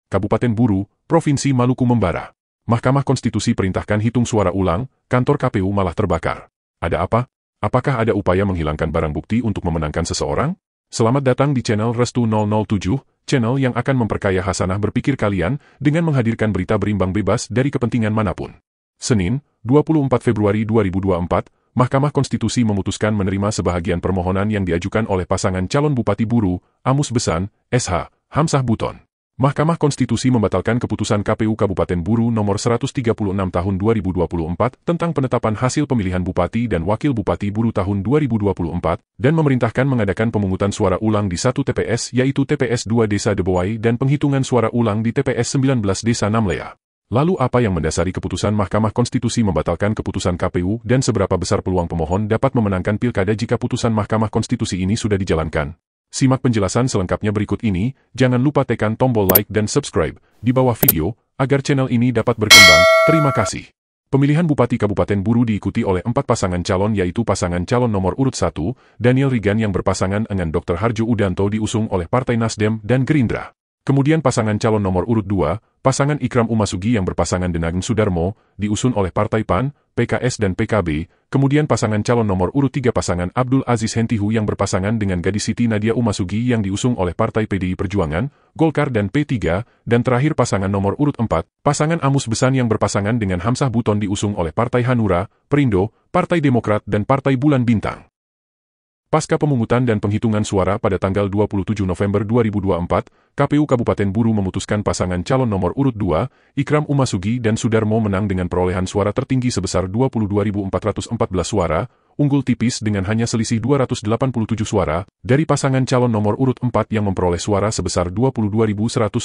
Kabupaten Buru, Provinsi Maluku membara. Mahkamah Konstitusi perintahkan hitung suara ulang, kantor KPU malah terbakar. Ada apa? Apakah ada upaya menghilangkan barang bukti untuk memenangkan seseorang? Selamat datang di channel Restu 007, channel yang akan memperkaya hasanah berpikir kalian dengan menghadirkan berita berimbang bebas dari kepentingan manapun. Senin, 24 Februari 2024, Mahkamah Konstitusi memutuskan menerima sebahagian permohonan yang diajukan oleh pasangan calon Bupati Buru, Amus Besan, SH, Hamsah Buton. Mahkamah Konstitusi membatalkan keputusan KPU Kabupaten Buru nomor 136 tahun 2024 tentang penetapan hasil pemilihan Bupati dan Wakil Bupati Buru tahun 2024 dan memerintahkan mengadakan pemungutan suara ulang di satu TPS yaitu TPS 2 Desa Debowai dan penghitungan suara ulang di TPS 19 Desa Namlea. Lalu apa yang mendasari keputusan Mahkamah Konstitusi membatalkan keputusan KPU dan seberapa besar peluang pemohon dapat memenangkan pilkada jika putusan Mahkamah Konstitusi ini sudah dijalankan? Simak penjelasan selengkapnya berikut ini, jangan lupa tekan tombol like dan subscribe di bawah video, agar channel ini dapat berkembang. Terima kasih. Pemilihan Bupati Kabupaten Buru diikuti oleh 4 pasangan calon yaitu pasangan calon nomor urut 1, Daniel Rigan yang berpasangan dengan Dr. Harjo Udanto diusung oleh Partai Nasdem dan Gerindra. Kemudian pasangan calon nomor urut 2, pasangan Ikram Umasugi yang berpasangan dengan Sudarmo, diusung oleh Partai PAN, PKS dan PKB, kemudian pasangan calon nomor urut 3 pasangan Abdul Aziz Hentihu yang berpasangan dengan Gadis Siti Nadia Umasugi yang diusung oleh Partai PDI Perjuangan, Golkar dan P3, dan terakhir pasangan nomor urut 4, pasangan Amus Besan yang berpasangan dengan Hamsah Buton diusung oleh Partai Hanura, Perindo, Partai Demokrat dan Partai Bulan Bintang. Pasca pemungutan dan penghitungan suara pada tanggal 27 November 2024, KPU Kabupaten Buru memutuskan pasangan calon nomor urut 2, Ikram Umasugi dan Sudarmo menang dengan perolehan suara tertinggi sebesar 22.414 suara, unggul tipis dengan hanya selisih 287 suara, dari pasangan calon nomor urut 4 yang memperoleh suara sebesar 22.127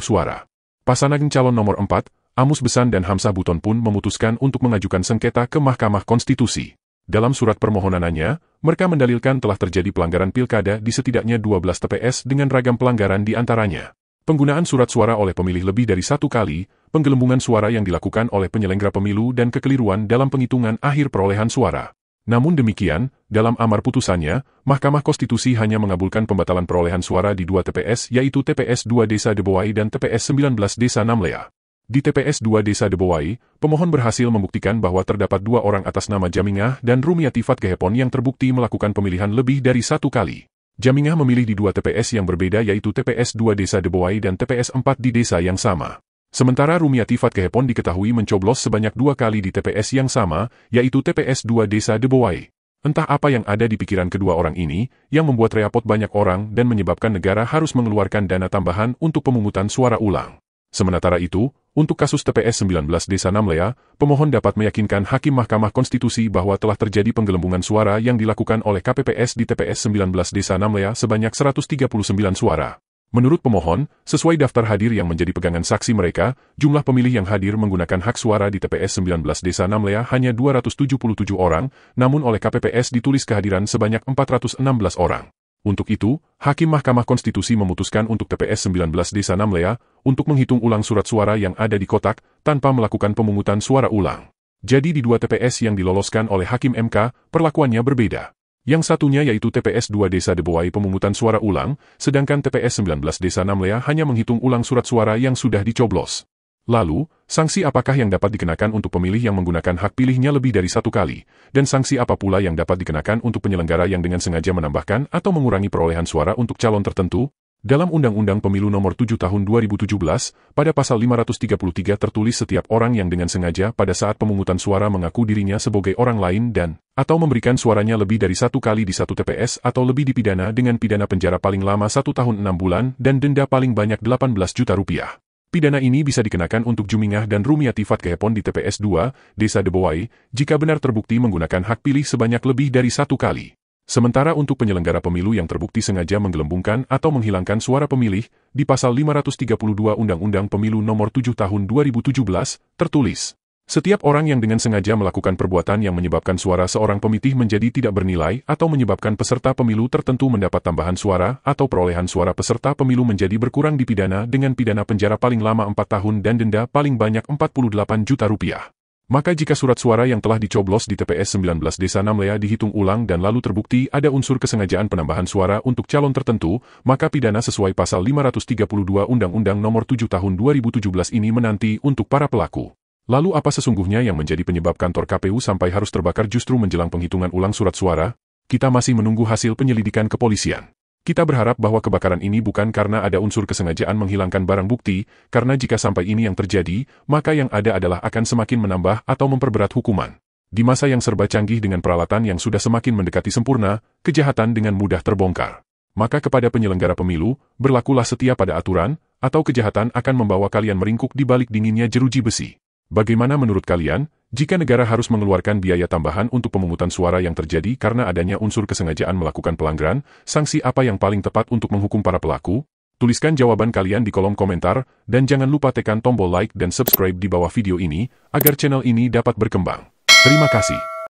suara. Pasangan calon nomor 4, Amus Besan dan Hamsah Buton pun memutuskan untuk mengajukan sengketa ke Mahkamah Konstitusi. Dalam surat permohonannya, mereka mendalilkan telah terjadi pelanggaran pilkada di setidaknya 12 TPS dengan ragam pelanggaran di antaranya. Penggunaan surat suara oleh pemilih lebih dari satu kali, penggelembungan suara yang dilakukan oleh penyelenggara pemilu dan kekeliruan dalam penghitungan akhir perolehan suara. Namun demikian, dalam amar putusannya, Mahkamah Konstitusi hanya mengabulkan pembatalan perolehan suara di 2 TPS yaitu TPS 2 Desa Debowai dan TPS 19 Desa Namlea. Di TPS 2 Desa Debowai, pemohon berhasil membuktikan bahwa terdapat 2 orang atas nama Jamingah dan Rumiati Fatgehepon yang terbukti melakukan pemilihan lebih dari satu kali. Jamingah memilih di 2 TPS yang berbeda yaitu TPS 2 Desa Debowai dan TPS 4 di desa yang sama. Sementara Rumiati Fatgehepon diketahui mencoblos sebanyak 2 kali di TPS yang sama, yaitu TPS 2 Desa Debowai. Entah apa yang ada di pikiran kedua orang ini, yang membuat repot banyak orang dan menyebabkan negara harus mengeluarkan dana tambahan untuk pemungutan suara ulang. Sementara itu, untuk kasus TPS 19 Desa Namlea, pemohon dapat meyakinkan Hakim Mahkamah Konstitusi bahwa telah terjadi penggelembungan suara yang dilakukan oleh KPPS di TPS 19 Desa Namlea sebanyak 139 suara. Menurut pemohon, sesuai daftar hadir yang menjadi pegangan saksi mereka, jumlah pemilih yang hadir menggunakan hak suara di TPS 19 Desa Namlea hanya 277 orang, namun oleh KPPS ditulis kehadiran sebanyak 416 orang. Untuk itu, Hakim Mahkamah Konstitusi memutuskan untuk TPS 19 Desa Namlea untuk menghitung ulang surat suara yang ada di kotak tanpa melakukan pemungutan suara ulang. Jadi di 2 TPS yang diloloskan oleh Hakim MK, perlakuannya berbeda. Yang satunya yaitu TPS 2 Desa Debowai pemungutan suara ulang, sedangkan TPS 19 Desa Namlea hanya menghitung ulang surat suara yang sudah dicoblos. Lalu, sanksi apakah yang dapat dikenakan untuk pemilih yang menggunakan hak pilihnya lebih dari satu kali, dan sanksi apa pula yang dapat dikenakan untuk penyelenggara yang dengan sengaja menambahkan atau mengurangi perolehan suara untuk calon tertentu? Dalam Undang-Undang Pemilu Nomor 7 Tahun 2017, pada pasal 533 tertulis setiap orang yang dengan sengaja pada saat pemungutan suara mengaku dirinya sebagai orang lain dan atau memberikan suaranya lebih dari satu kali di satu TPS atau lebih dipidana dengan pidana penjara paling lama 1 tahun 6 bulan dan denda paling banyak 18 juta rupiah. Pidana ini bisa dikenakan untuk Jumingah dan Rumiati Fatgehepon di TPS 2, Desa Debowai, jika benar terbukti menggunakan hak pilih sebanyak lebih dari satu kali. Sementara untuk penyelenggara pemilu yang terbukti sengaja menggelembungkan atau menghilangkan suara pemilih, di pasal 532 Undang-Undang Pemilu Nomor 7 Tahun 2017, tertulis, setiap orang yang dengan sengaja melakukan perbuatan yang menyebabkan suara seorang pemilih menjadi tidak bernilai atau menyebabkan peserta pemilu tertentu mendapat tambahan suara atau perolehan suara peserta pemilu menjadi berkurang dipidana dengan pidana penjara paling lama 4 tahun dan denda paling banyak 48 juta rupiah. Maka jika surat suara yang telah dicoblos di TPS 19 Desa Namlea dihitung ulang dan lalu terbukti ada unsur kesengajaan penambahan suara untuk calon tertentu, maka pidana sesuai pasal 532 Undang-Undang Nomor 7 Tahun 2017 ini menanti untuk para pelaku. Lalu apa sesungguhnya yang menjadi penyebab kantor KPU sampai harus terbakar justru menjelang penghitungan ulang surat suara? Kita masih menunggu hasil penyelidikan kepolisian. Kita berharap bahwa kebakaran ini bukan karena ada unsur kesengajaan menghilangkan barang bukti, karena jika sampai ini yang terjadi, maka yang ada adalah akan semakin menambah atau memperberat hukuman. Di masa yang serba canggih dengan peralatan yang sudah semakin mendekati sempurna, kejahatan dengan mudah terbongkar. Maka kepada penyelenggara pemilu, berlakulah setia pada aturan, atau kejahatan akan membawa kalian meringkuk di balik dinginnya jeruji besi. Bagaimana menurut kalian, jika negara harus mengeluarkan biaya tambahan untuk pemungutan suara yang terjadi karena adanya unsur kesengajaan melakukan pelanggaran, sanksi apa yang paling tepat untuk menghukum para pelaku? Tuliskan jawaban kalian di kolom komentar, dan jangan lupa tekan tombol like dan subscribe di bawah video ini, agar channel ini dapat berkembang. Terima kasih.